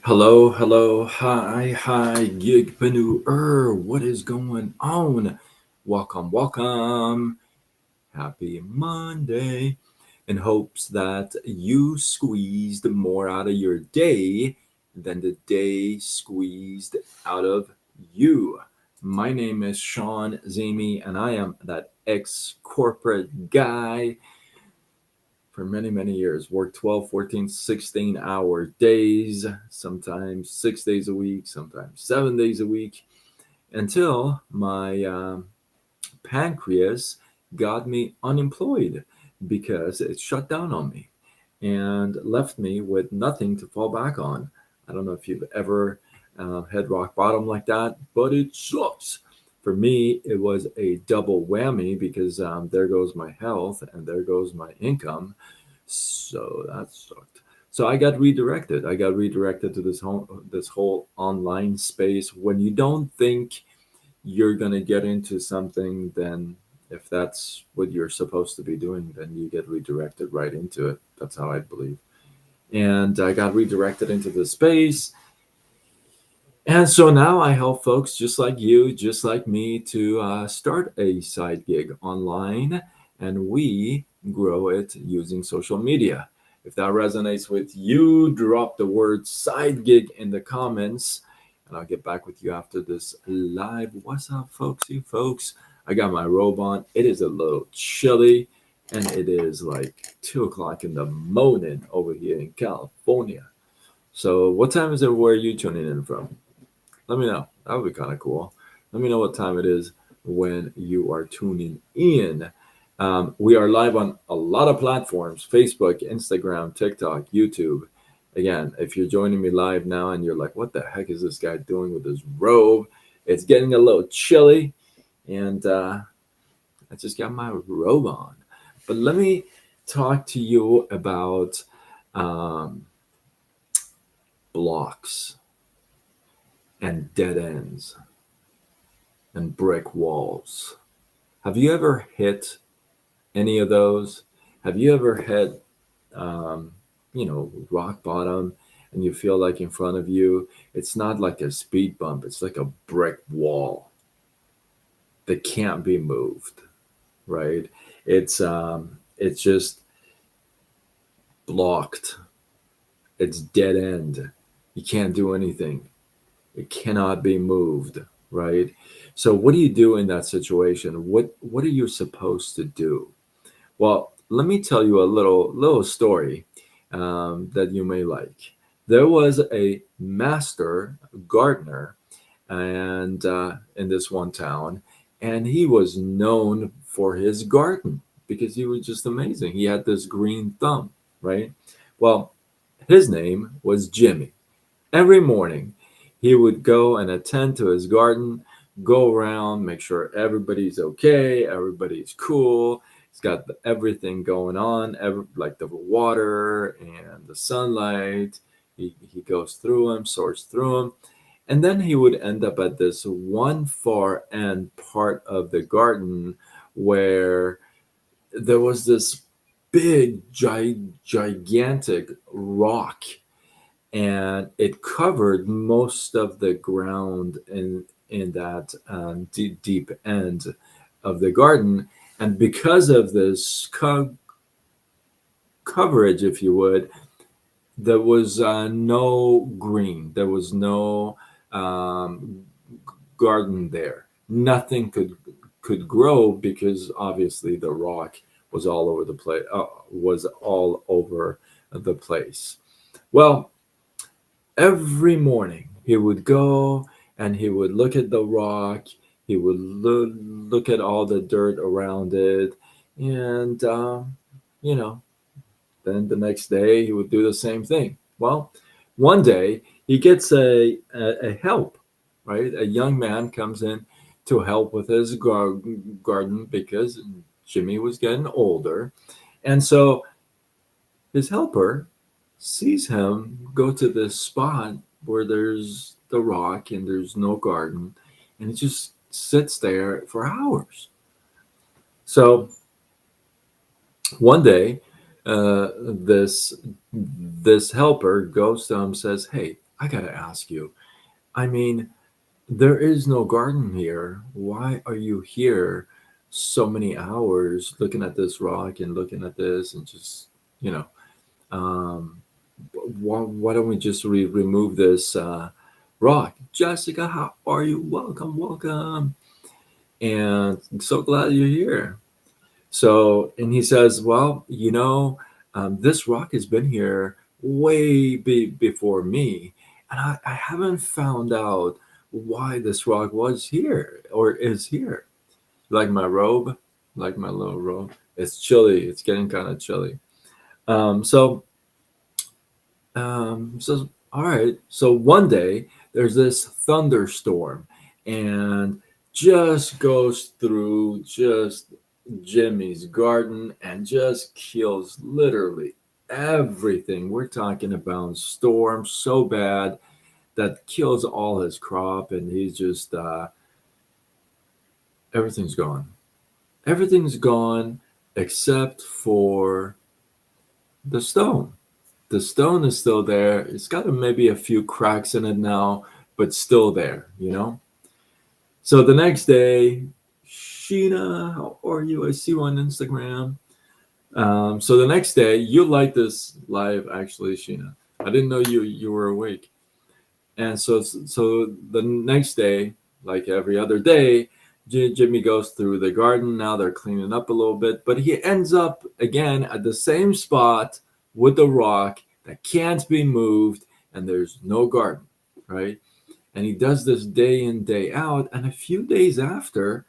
Hello, hello, hi, gigpreneur. What is going on? Welcome, welcome. Happy Monday. In hopes that you squeezed more out of your day than the day squeezed out of you. My name is Sean Zamy, and I am that ex corporate guy for many, many years. Worked 12, 14, 16-hour days, sometimes 6 days a week, sometimes 7 days a week, until my pancreas got me unemployed because it shut down on me and left me with nothing to fall back on. I don't know if you've ever had rock bottom like that, but it sucks. For me, it was a double whammy because there goes my health and there goes my income. So that sucked. So I got redirected. I got redirected to this whole online space. When you don't think you're gonna get into something, then if that's what you're supposed to be doing, then you get redirected right into it. That's how I believe. And I got redirected into the space. And so now I help folks just like you, just like me, to start a side gig online, and we grow it using social media. If that resonates with you, drop the word side gig in the comments, and I'll get back with you after this live. What's up, folks? You folks, I got my robe on. It is a little chilly, and it is like 2 o'clock in the morning over here in California. So, what time is it where you tuning in from? Let me know. That would be kind of cool. Let me know what time it is when you are tuning in. We are live on a lot of platforms: Facebook, Instagram, TikTok, YouTube. Again, if you're joining me live now and you're like, what the heck is this guy doing with his robe? It's getting a little chilly, and I just got my robe on. But let me talk to you about um, blocks and dead ends and brick walls. Have you ever hit any of those? Have you ever hit, um, rock bottom and you feel like in front of you, it's not like a speed bump, it's like a brick wall that can't be moved, right? It's just blocked. It's dead end. You can't do anything. It cannot be moved, right? So what do you do in that situation? What are you supposed to do? Well, let me tell you a little story that you may like. There was a master gardener, and in this one town, and he was known for his garden because he was just amazing. He had this green thumb, right? Well, his name was Jimmy. Every morning, he would go and attend to his garden, go around, make sure everybody's okay, everybody's cool. He's got everything going on, like the water and the sunlight. He goes through them, sorts through them. And then he would end up at this one far end part of the garden where there was this big, gigantic rock, and it covered most of the ground in that deep end of the garden. And because of this coverage, if you would, there was no green. There was no um, garden there. Nothing could grow because obviously the rock was all over the place. Was all over the place. Well, every morning he would go and he would look at the rock. He would look at all the dirt around it, and you know, then the next day he would do the same thing. Well, one day he gets a help, right? A young man comes in to help with his garden because Jimmy was getting older. And so his helper sees him go to this spot where there's the rock and there's no garden, and he just sits there for hours. So one day, this helper goes to him and says, "Hey, I gotta ask you. I mean, there is no garden here. Why are you here so many hours looking at this rock and looking at this and just, you know, um, why don't we just remove this rock? Jessica, how are you? Welcome, welcome. And so glad you're here. So, and he says, well, this rock has been here way before me, and I haven't found out why this rock was here or is here. Like my robe, like my little robe. It's chilly. It's getting kind of chilly. So all right. So one day there's this thunderstorm, and just goes through just Jimmy's garden and just kills literally everything. We're talking about storm so bad that kills all his crop, and he's just everything's gone. Everything's gone except for the stone. The stone is still there. It's got maybe a few cracks in it now, but still there. So the next day, Sheena, how are you? I see you on Instagram. So the next day, you like this live, actually, Sheena. I didn't know you were awake. And so the next day, like every other day, Jimmy goes through the garden. Now they're cleaning up a little bit, but he ends up again at the same spot with the rock that can't be moved, and there's no garden, right? And he does this day in, day out, and a few days after,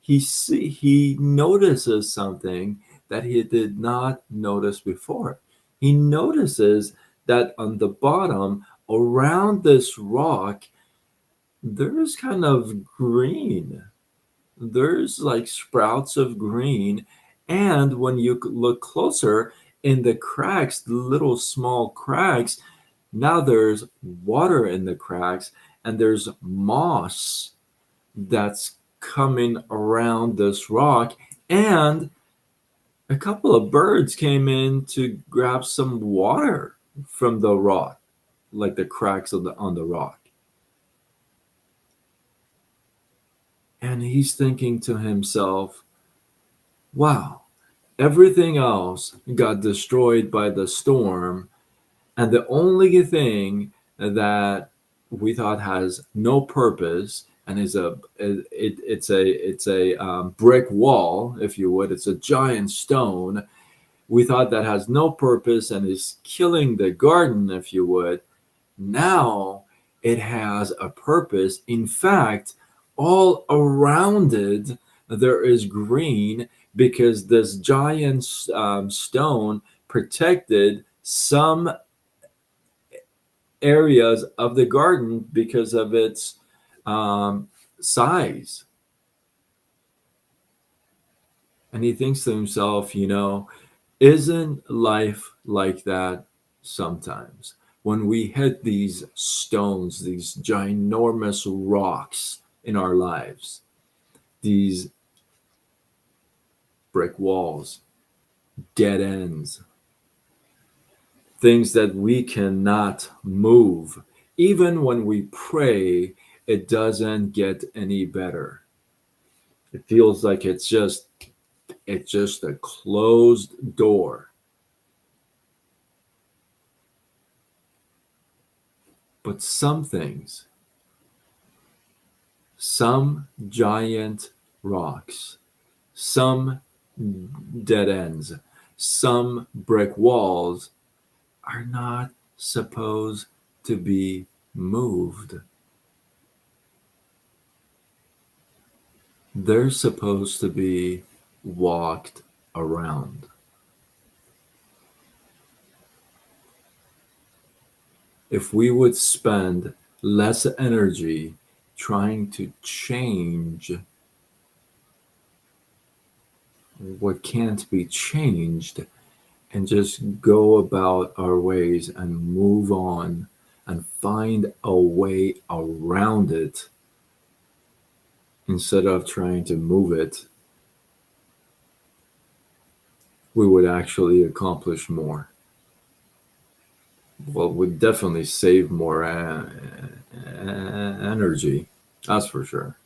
he notices something that he did not notice before. He notices that on the bottom around this rock there's kind of green. There's like sprouts of green, and when you look closer in the cracks, the little small cracks, now there's water in the cracks, and there's moss that's coming around this rock, and a couple of birds came in to grab some water from the rock, like the cracks on the rock. And he's thinking to himself, wow, everything else got destroyed by the storm, and the only thing that we thought has no purpose and it's a brick wall, if you would. It's a giant stone. We thought that has no purpose and is killing the garden, if you would. Now it has a purpose. In fact, all around it there is green because this giant stone protected some areas of the garden because of its size. And he thinks to himself, isn't life like that sometimes? When we hit these stones, these ginormous rocks in our lives, these brick walls, dead ends, things that we cannot move. Even when we pray, it doesn't get any better. It feels like it's just a closed door. But some things, some giant rocks, some dead ends, some brick walls are not supposed to be moved. They're supposed to be walked around. If we would spend less energy trying to change what can't be changed and just go about our ways and move on and find a way around it instead of trying to move it, we would actually accomplish more. well, would definitely save more energy. That's for sure.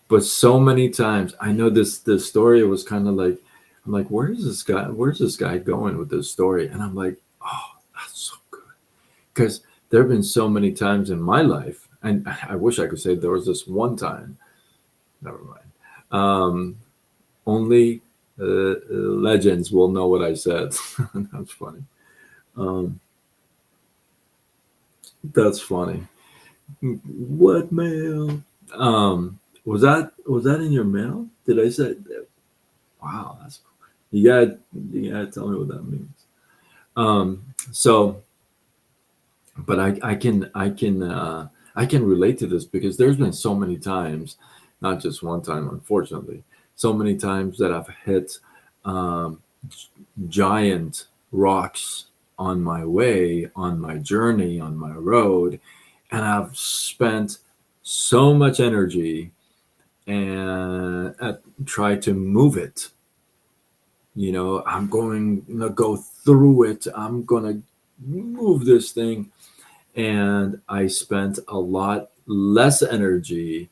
But so many times, I know this story was kind of like, I'm like, where's this guy going with this story? And I'm like, oh, that's so good. Because there have been so many times in my life, and I wish I could say there was this one time. Never mind. Only legends will know what I said. That's funny. Um, that's funny. What mail? Was that in your mail? Did I say? Wow, that's cool. You gotta tell me what that means. So, but I can relate to this because there's been so many times, not just one time, unfortunately, so many times that I've hit um, giant rocks on my way, on my journey, on my road, and I've spent so much energy and try to move it. I'm going to go through it. I'm going to move this thing. And I spent a lot less energy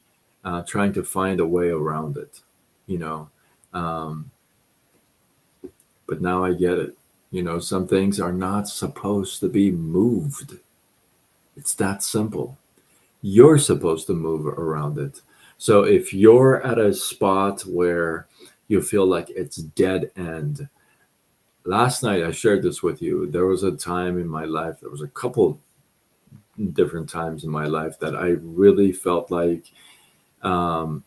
trying to find a way around it, you know. Um, but now I get it. Some things are not supposed to be moved. It's that simple. You're supposed to move around it. So if you're at a spot where you feel like it's dead end, last night I shared this with you. There was a time in my life, there was a couple different times in my life that I really felt like um,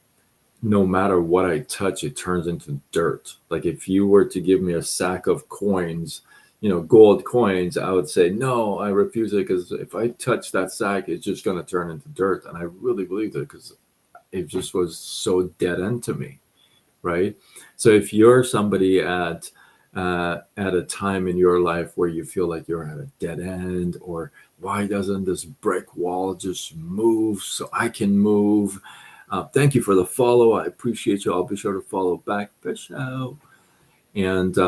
no matter what I touch, it turns into dirt. Like if you were to give me a sack of coins, gold coins, I would say, no, I refuse it because if I touch that sack, it's just going to turn into dirt. And I really believed it because it just was so dead end to me, right? So if you're somebody at a time in your life where you feel like you're at a dead end, or why doesn't this brick wall just move so I can move? Thank you for the follow. I appreciate you. I'll be sure to follow back. Fish out. And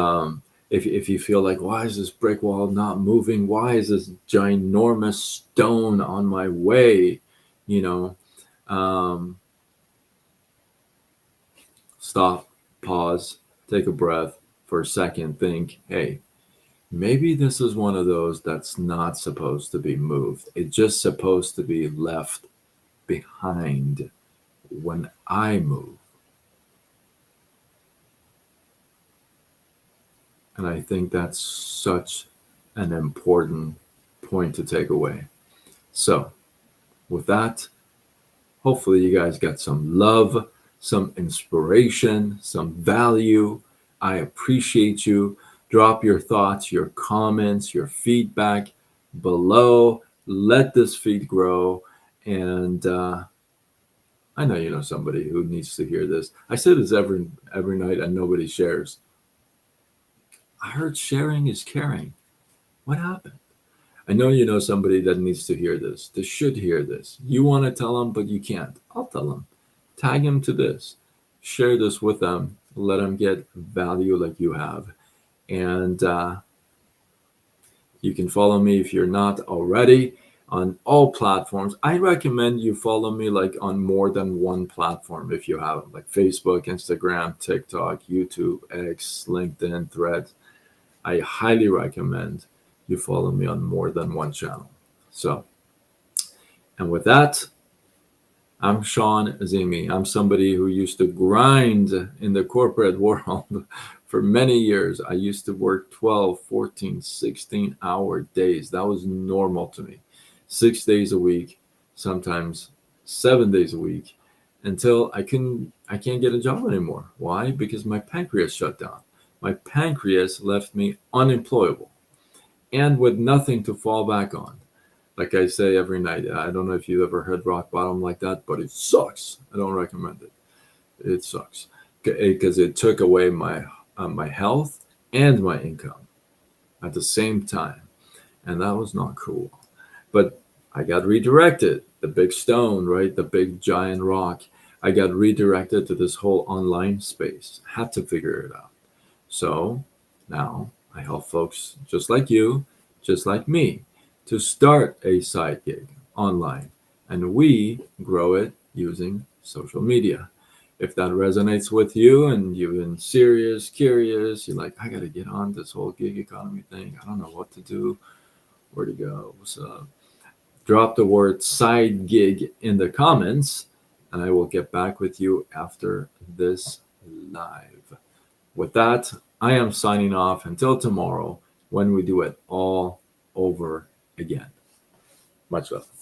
if you feel like, why is this brick wall not moving? Why is this ginormous stone on my way? You know, um, Stop, pause, take a breath for a second, think, hey, maybe this is one of those that's not supposed to be moved. It's just supposed to be left behind when I move. And I think that's such an important point to take away. So, with that, hopefully you guys got some love, some inspiration, some value. I appreciate you. Drop your thoughts, your comments, your feedback below. Let this feed grow. And I know you know somebody who needs to hear this. I say this every night and nobody shares. I heard sharing is caring. What happened? I know you know somebody that needs to hear this. They should hear this. You want to tell them, but you can't. I'll tell them. Tag them to this. Share this with them. Let them get value like you have. And you can follow me if you're not already on all platforms. I recommend you follow me like on more than one platform if you have them, like Facebook, Instagram, TikTok, YouTube, X, LinkedIn, Threads. I highly recommend you follow me on more than one channel. So, and with that, I'm Sean Azimi. I'm somebody who used to grind in the corporate world for many years. I used to work 12, 14, 16-hour days. That was normal to me. 6 days a week, sometimes 7 days a week, until I can't get a job anymore. Why? Because my pancreas shut down. My pancreas left me unemployable and with nothing to fall back on. Like I say every night, I don't know if you ever heard rock bottom like that, but it sucks. I don't recommend it. It sucks because it took away my health and my income at the same time, and that was not cool. But I got redirected. The big stone, right? The big giant rock. I got redirected to this whole online space. Had to figure it out. So now I help folks just like you, just like me, to start a side gig online, and we grow it using social media. If that resonates with you and you've been serious, curious, you're like, I got to get on this whole gig economy thing. I don't know what to do, where to go. So drop the word side gig in the comments, and I will get back with you after this live. With that, I am signing off until tomorrow when we do it all over again. Much love.